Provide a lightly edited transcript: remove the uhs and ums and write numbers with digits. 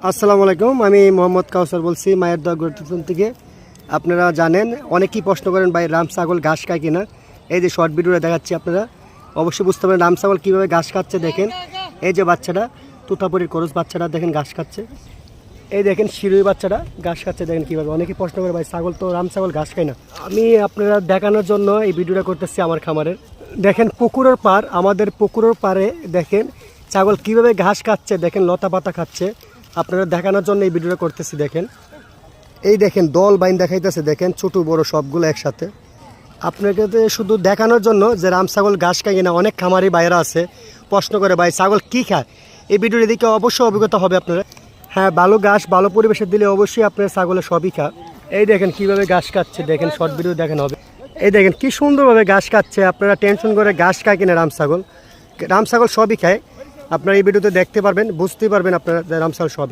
আসসালামু আলাইকুম, আমি মোহাম্মদ কাউসার বলছি মায়ের দোয়া গুরুত্বপূর্ণ থেকে। আপনারা জানেন অনেকেই প্রশ্ন করেন ভাই রাম ছাগল ঘাস খায় কিনা। এই যে শর্ট ভিডিওটা দেখাচ্ছি, আপনারা অবশ্যই বুঝতে পারেন রাম ছাগল কীভাবে ঘাস খাচ্ছে। দেখেন এই যে বাচ্চাটা, তুতাপুরির করস বাচ্চাটা দেখেন ঘাস খাচ্ছে। এই দেখেন শিরুই বাচ্চাটা ঘাস খাচ্ছে, দেখেন কীভাবে। অনেকেই প্রশ্ন করে ভাই ছাগল তো রাম ছাগল ঘাস খায় না। আমি আপনারা দেখানোর জন্য এই ভিডিওটা করতেছি আমার খামারের। দেখেন পুকুরের পার, আমাদের পুকুরের পাড়ে দেখেন ছাগল কীভাবে ঘাস খাচ্ছে, দেখেন লতা পাতা খাচ্ছে। আপনারা দেখানোর জন্য এই ভিডিওটা করতেছি। দেখেন এই দেখেন দল বাইন দেখাইতেছে, দেখেন ছোট বড় সবগুলো একসাথে। আপনাকে তো শুধু দেখানোর জন্য যে রাম ছাগল ঘাস খায় কিনা। অনেক খামারি বাইরা আছে প্রশ্ন করে ভাই ছাগল কী খায়। এই ভিডিওটি দেখে অবশ্যই অভিজ্ঞতা হবে আপনারা। হ্যাঁ, ভালো ঘাস ভালো পরিবেশে দিলে অবশ্যই আপনার ছাগলের সবই খা। এই দেখেন কীভাবে ঘাস খাচ্ছে, দেখেন শর্ট ভিডিও দেখেন হবে। এই দেখেন কী সুন্দরভাবে ঘাস খাচ্ছে। আপনারা টেনশন করে ঘাস খায় কিনা রাম ছাগল সবই খায়। আপনারা এই ভিডিওতে দেখতে পারবেন, বুঝতে পারবেন আপনারা রাম ছাগল সবই।